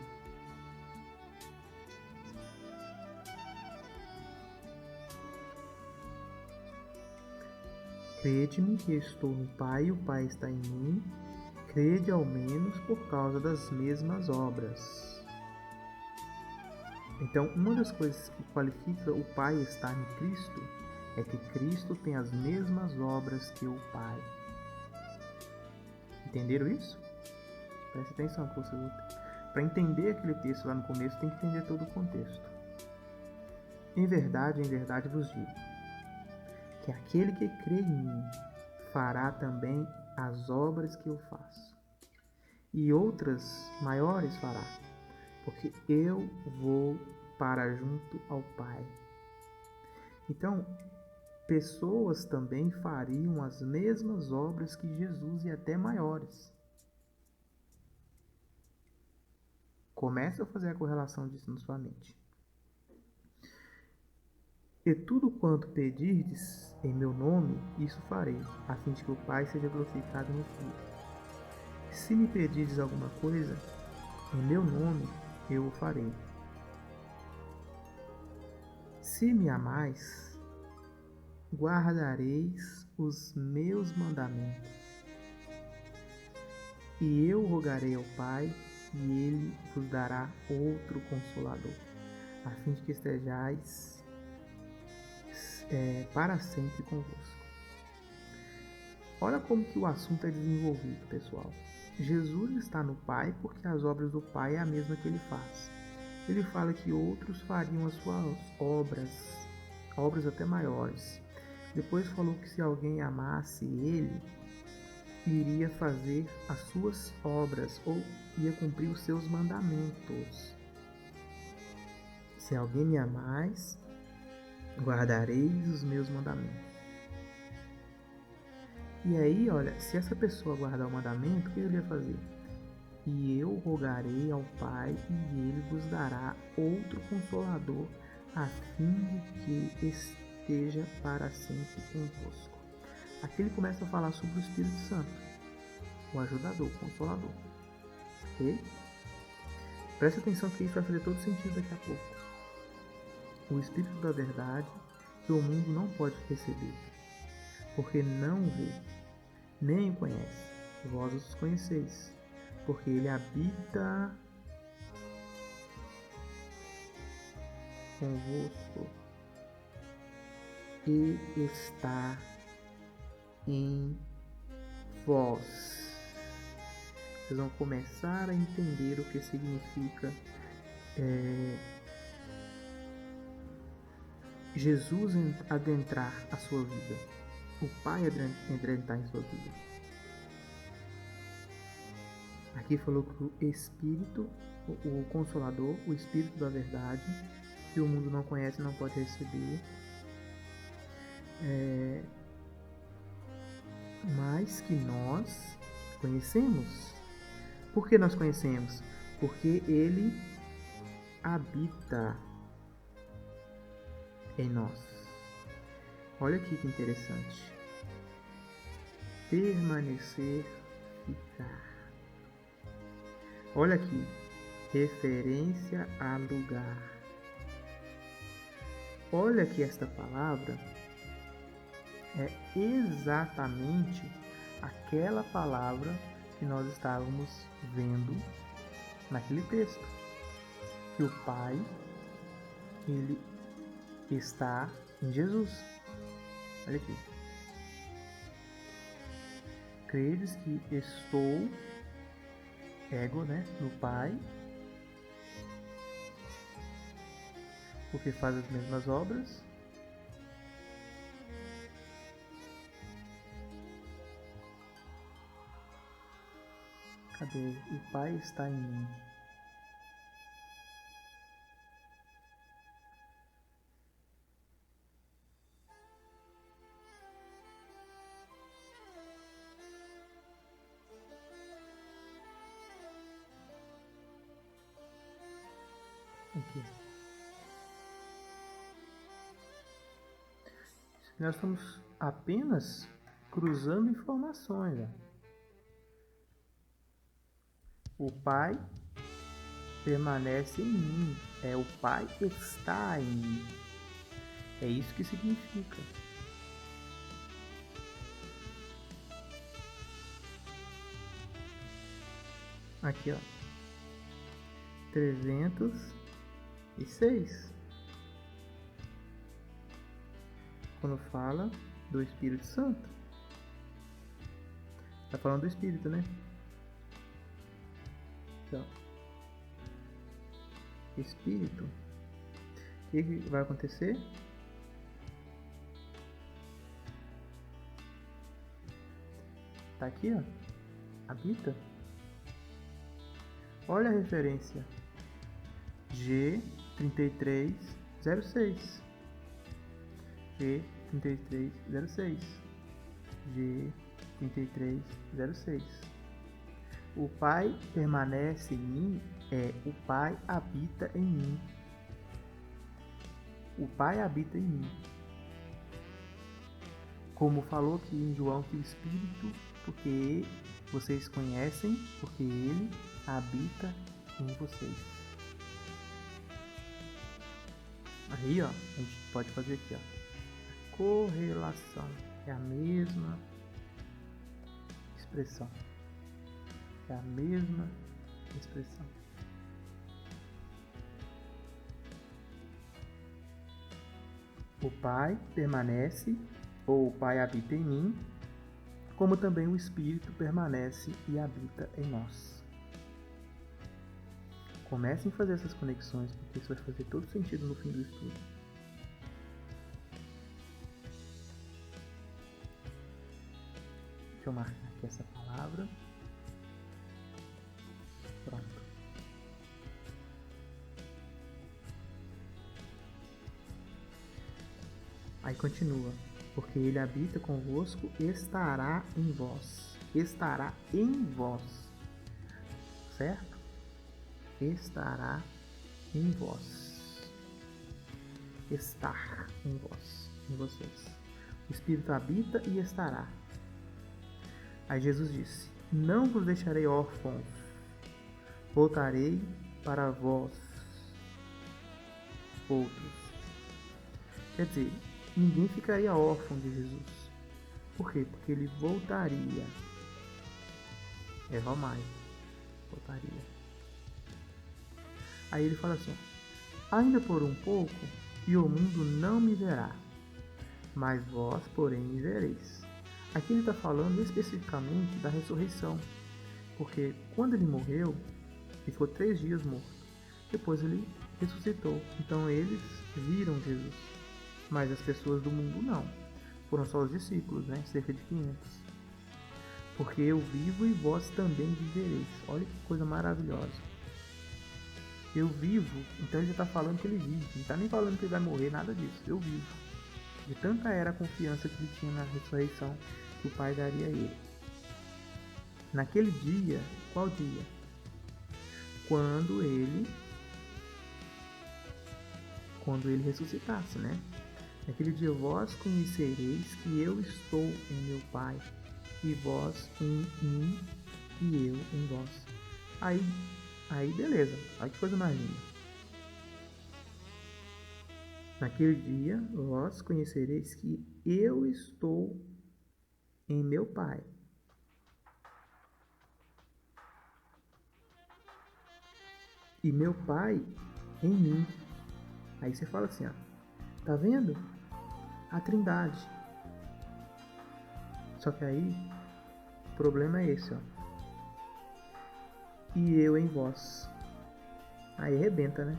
Crede-me que estou no Pai e o Pai está em mim. Crede ao menos por causa das mesmas obras. Então, uma das coisas que qualifica o Pai estar em Cristo é que Cristo tem as mesmas obras que o Pai. Entenderam isso? Preste atenção que vocês vão ter. Para entender aquele texto lá no começo, tem que entender todo o contexto. Em verdade vos digo que aquele que crê em mim fará também as obras que eu faço, e outras maiores fará, porque eu vou para junto ao Pai. Então, pessoas também fariam as mesmas obras que Jesus e até maiores. Comece a fazer a correlação disso na sua mente. E tudo quanto pedirdes em meu nome, isso farei, a fim de que o Pai seja glorificado no Filho. Se me pedirdes alguma coisa, em meu nome, eu o farei. Se me amais, guardareis os meus mandamentos. E eu rogarei ao Pai, e ele vos dará outro Consolador, a fim de que estejais para sempre convosco. Olha como que o assunto é desenvolvido, pessoal. Jesus está no Pai porque as obras do Pai é a mesma que ele faz. Ele fala que outros fariam as suas obras até maiores. Depois falou que se alguém amasse ele, iria fazer as suas obras ou ia cumprir os seus mandamentos. Se alguém me amais, guardareis os meus mandamentos. E aí, olha, se essa pessoa guardar o mandamento, o que ele ia fazer? E eu rogarei ao Pai, e ele vos dará outro Consolador, a fim de que esteja para sempre convosco. Aqui ele começa a falar sobre o Espírito Santo, o ajudador, o Consolador. Ok? Preste atenção que isso vai fazer todo sentido daqui a pouco. O Espírito da verdade, que o mundo não pode receber, porque não o vê, nem o conhece. Vós os conheceis, porque ele habita convosco e está em vós. Vocês vão começar a entender o que significa Jesus adentrar a sua vida, o Pai adentrar em sua vida. Aqui falou que o Espírito, o Consolador, o Espírito da verdade, que o mundo não conhece e não pode receber, mas que nós conhecemos. Por que nós conhecemos? Porque ele habita em nós. Olha aqui que interessante. Permanecer, ficar. Olha aqui, referência a lugar. olha que esta palavra é exatamente aquela palavra que nós estávamos vendo naquele texto, que o Pai, ele está em Jesus. Olha aqui. Credes que estou, ego, né, no Pai, porque faz as mesmas obras. Cadê? O Pai está em mim. Aqui. Nós estamos apenas cruzando informações. Ó. O Pai permanece em mim. O Pai está em mim. É isso que significa. Aqui, ó. 306. Quando fala do Espírito Santo. Tá falando do Espírito, né? Então, Espírito. O que vai acontecer? Tá aqui, ó. Habita. Olha a referência. G3306. G3306. G3306. O Pai permanece em mim, o Pai habita em mim. O Pai habita em mim. Como falou aqui em João, que o Espírito, porque vocês conhecem, porque Ele habita em vocês. Aí, ó, a gente pode fazer aqui, ó. A correlação é a mesma expressão. É a mesma expressão. O Pai permanece, ou o Pai habita em mim, como também o Espírito permanece e habita em nós. Comecem a fazer essas conexões, porque isso vai fazer todo sentido no fim do estudo. Deixa eu marcar aqui essa palavra. Pronto. Aí continua. Porque ele habita convosco, estará em vós. Estará em vós. Certo? Estará em vós. Estar em vós. Em vocês. O Espírito habita e estará. Aí Jesus disse: não vos deixarei órfãos. Voltarei para vós outros. Quer dizer, ninguém ficaria órfão de Jesus. Por quê? Porque ele voltaria. Romai. Voltaria. Aí ele fala assim: ainda por um pouco, e o mundo não me verá, mas vós, porém, me vereis. Aqui ele está falando especificamente da ressurreição. Porque quando ele morreu, ele ficou 3 dias morto. Depois ele ressuscitou. Então eles viram Jesus. Mas as pessoas do mundo não. Foram só os discípulos, né? Cerca de 500. Porque eu vivo e vós também vivereis. Olha que coisa maravilhosa. Eu vivo, então ele já está falando que ele vive. Não está nem falando que ele vai morrer, nada disso. Eu vivo. De tanta era a confiança que ele tinha na ressurreição que o Pai daria a ele. Naquele dia, qual dia? Quando ele ressuscitasse, né? Naquele dia vós conhecereis que eu estou em meu Pai, e vós em mim, e eu em vós. Aí beleza, olha que coisa mais linda. Naquele dia, vós conhecereis que eu estou em meu Pai. E meu Pai em mim. Aí você fala assim, ó, tá vendo? A Trindade. Só que aí, o problema é esse, ó. E eu em vós. Aí arrebenta, né?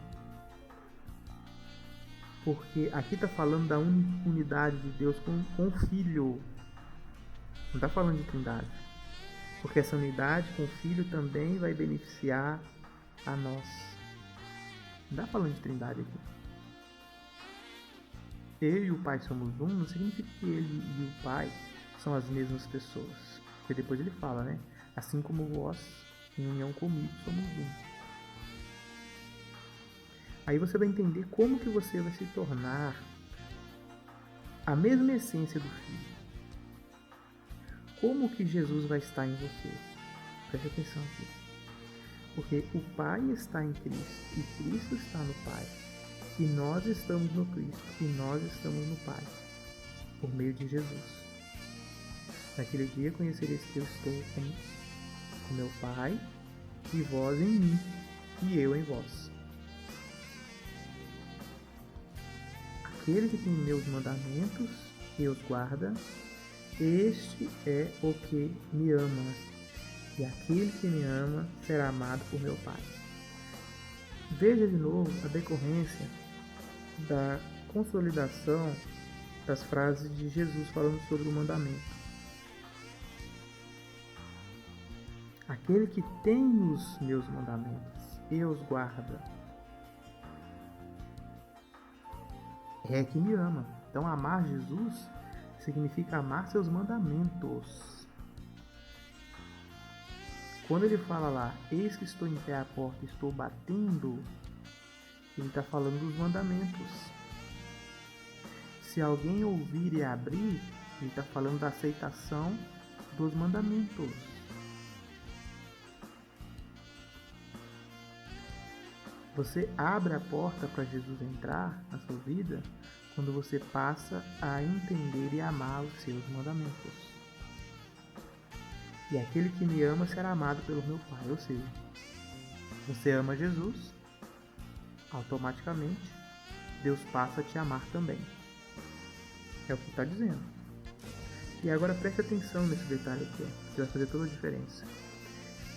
Porque aqui tá falando da unidade de Deus com o Filho. Não tá falando de Trindade. Porque essa unidade com o Filho também vai beneficiar a nós. Não tá falando de Trindade aqui. Eu e o Pai somos um, não significa que ele e o Pai são as mesmas pessoas. Porque depois ele fala, né? Assim como vós, em união comigo, somos um. Aí você vai entender como que você vai se tornar a mesma essência do Filho. Como que Jesus vai estar em você? Preste atenção aqui. Porque o Pai está em Cristo e Cristo está no Pai. E nós estamos no Cristo e nós estamos no Pai. Por meio de Jesus. Naquele dia conhecereis que eu estou com meu Pai e vós em mim e eu em vós. Aquele que tem meus mandamentos e os guarda, este é o que me ama. E aquele que me ama será amado por meu Pai. Veja de novo a decorrência da consolidação das frases de Jesus falando sobre o mandamento. Aquele que tem os meus mandamentos e os guarda é que me ama. Então, amar Jesus significa amar seus mandamentos. Quando ele fala lá, eis que estou em pé à porta e estou batendo, ele está falando dos mandamentos. Se alguém ouvir e abrir, ele está falando da aceitação dos mandamentos. Você abre a porta para Jesus entrar na sua vida quando você passa a entender e amar os seus mandamentos. E aquele que me ama será amado pelo meu Pai. Ou seja, você ama Jesus, automaticamente Deus passa a te amar também. É o que está dizendo. E agora preste atenção nesse detalhe aqui, que vai fazer toda a diferença.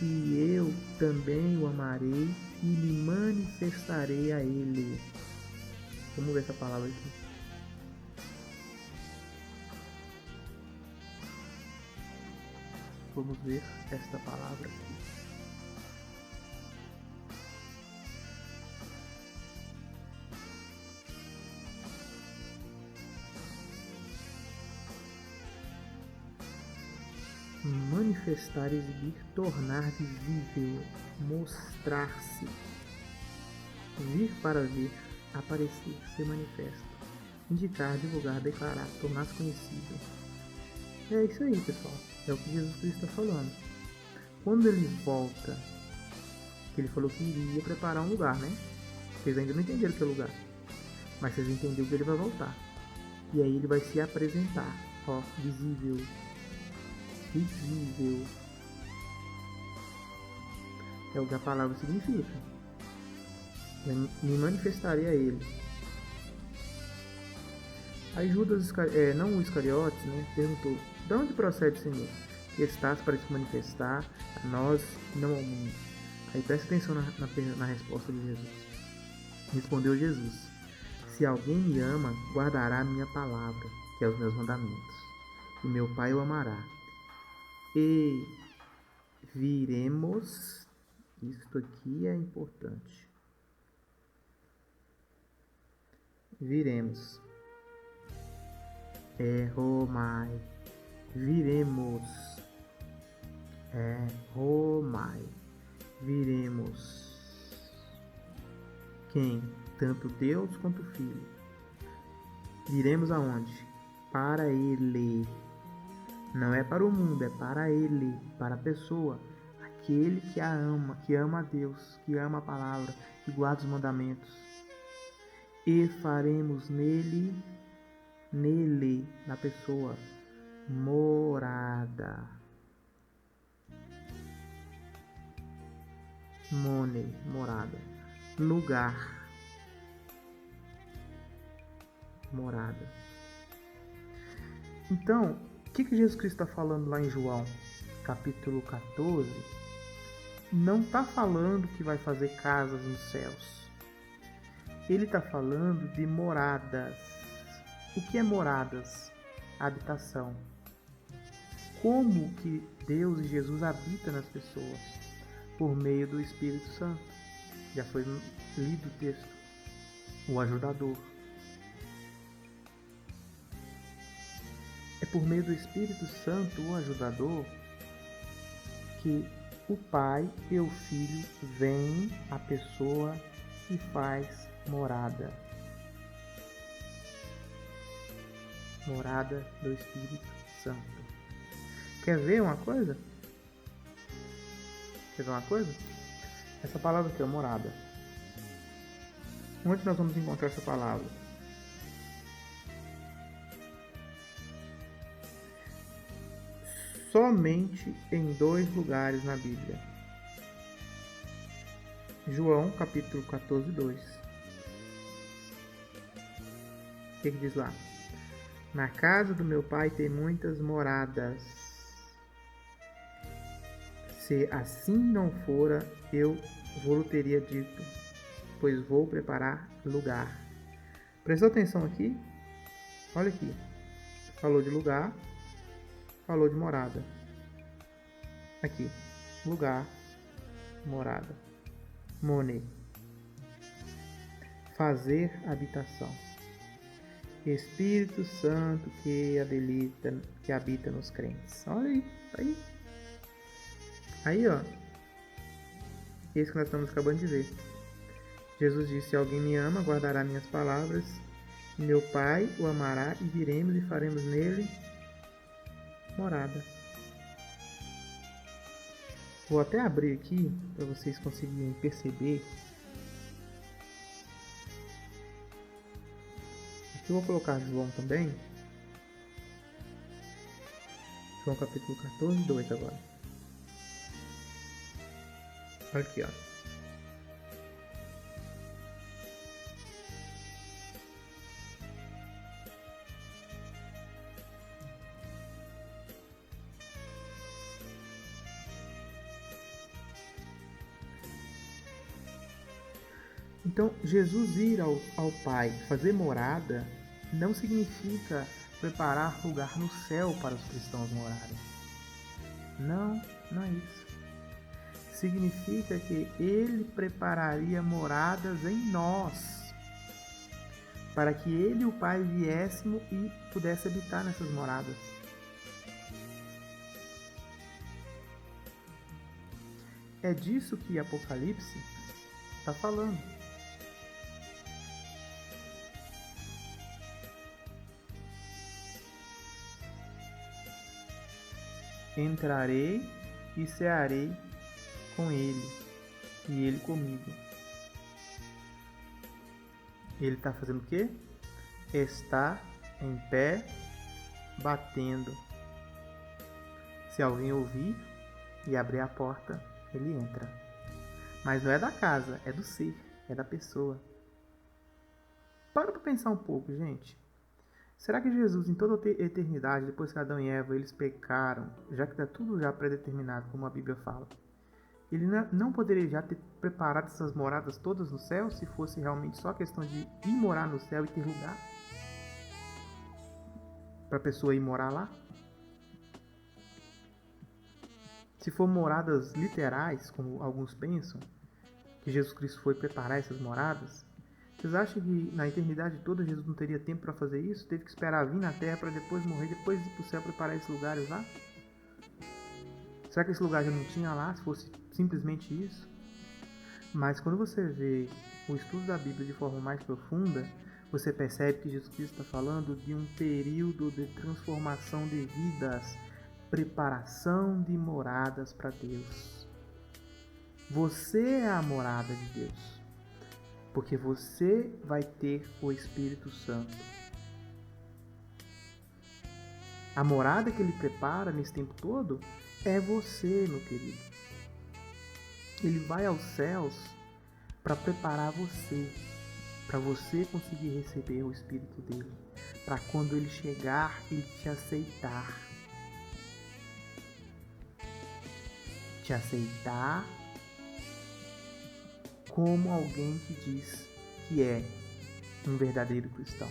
E eu também o amarei e me manifestarei a ele. Vamos ver essa palavra aqui. Vamos ver esta palavra aqui. Manifestar, exibir, tornar visível, mostrar-se, vir para ver, aparecer, ser manifesto, indicar, divulgar, declarar, tornar-se conhecido. É isso aí, pessoal. É o que Jesus Cristo está falando. Quando ele volta, que ele falou que iria preparar um lugar, né? Vocês ainda não entenderam o que é lugar, mas vocês entenderam que ele vai voltar. E aí ele vai se apresentar, ó, visível. É o que a palavra significa. Me manifestarei a ele. Aí Judas, não o Iscariotes, né, perguntou: de onde procede, Senhor? Que estás para se manifestar a nós e não ao mundo. Aí presta atenção na resposta de Jesus. Respondeu Jesus: se alguém me ama, guardará a minha palavra, que é os meus mandamentos. E meu Pai o amará. E viremos, isto aqui é importante, viremos, romai, viremos, romai, viremos, quem? Tanto Deus quanto o Filho. Viremos aonde? Para Ele. Não é para o mundo, é para ele, para a pessoa, aquele que a ama, que ama a Deus, que ama a palavra, que guarda os mandamentos. e faremos nele, na pessoa, morada. Mone, morada. Lugar, morada. Então, o que Jesus Cristo está falando lá em João, capítulo 14? Não está falando que vai fazer casas nos céus. Ele está falando de moradas. O que é moradas? Habitação. Como que Deus e Jesus habitam nas pessoas? Por meio do Espírito Santo. Já foi lido o texto. O ajudador. É por meio do Espírito Santo, o ajudador, que o Pai e o Filho vêm à pessoa e faz morada. Morada do Espírito Santo. Quer ver uma coisa? Quer ver uma coisa? Essa palavra aqui é morada. Onde nós vamos encontrar essa palavra? Somente em 2 lugares na Bíblia. João, capítulo 14, 2. O que diz lá? Na casa do meu pai tem muitas moradas. Se assim não fora, eu vou teria dito, pois vou preparar lugar. Prestou atenção aqui? Olha aqui. Falou de lugar, falou de morada. Aqui. Lugar, morada. Mone. Fazer habitação. Espírito Santo que habita nos crentes. Olha aí, aí. Aí, ó. Esse que nós estamos acabando de ver. Jesus disse: se alguém me ama, guardará minhas palavras. Meu Pai o amará e viremos e faremos nele morada. Vou até abrir aqui para vocês conseguirem perceber. Aqui eu vou colocar João também. João capítulo 14, 2 agora. Olha aqui, ó. Então, Jesus ir ao Pai, fazer morada, não significa preparar lugar no céu para os cristãos morarem. Não, não é isso. Significa que Ele prepararia moradas em nós, para que Ele e o Pai viéssemos e pudesse habitar nessas moradas. É disso que Apocalipse está falando. Entrarei e cearei com ele, e ele comigo. Ele está fazendo o quê? Está em pé, batendo. Se alguém ouvir e abrir a porta, ele entra. Mas não é da casa, é do ser, é da pessoa. Para pensar um pouco, gente. Será que Jesus, em toda a eternidade, depois que Adão e Eva eles pecaram, já que está tudo já predeterminado, como a Bíblia fala, ele não poderia já ter preparado essas moradas todas no céu, se fosse realmente só questão de ir morar no céu e ter lugar para a pessoa ir morar lá? Se for moradas literais, como alguns pensam, que Jesus Cristo foi preparar essas moradas, vocês acham que na eternidade toda Jesus não teria tempo para fazer isso? Teve que esperar vir na terra para depois morrer, depois ir para o céu preparar esses lugares lá? Será que esse lugar já não tinha lá, se fosse simplesmente isso? Mas quando você vê o estudo da Bíblia de forma mais profunda, você percebe que Jesus Cristo está falando de um período de transformação de vidas, preparação de moradas para Deus. Você é a morada de Deus. porque você vai ter o Espírito Santo. A morada que ele prepara nesse tempo todo é você, meu querido. Ele vai aos céus para preparar você, para você conseguir receber o Espírito dele, para quando ele chegar, ele te aceitar. Te aceitar como alguém que diz que é um verdadeiro cristão.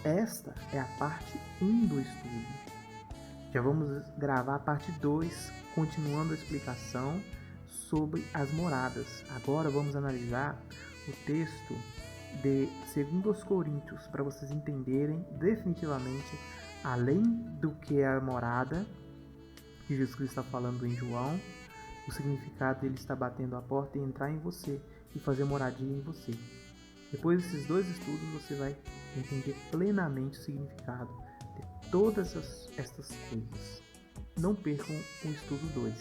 Esta é a parte 1 do estudo. Já vamos gravar a parte 2, continuando a explicação sobre as moradas. Agora vamos analisar o texto de 2 Coríntios, para vocês entenderem definitivamente, além do que é a morada que Jesus Cristo está falando em João, o significado dele estar batendo a porta e entrar em você e fazer moradia em você. Depois desses 2 estudos você vai entender plenamente o significado de todas estas coisas. Não percam o estudo 2.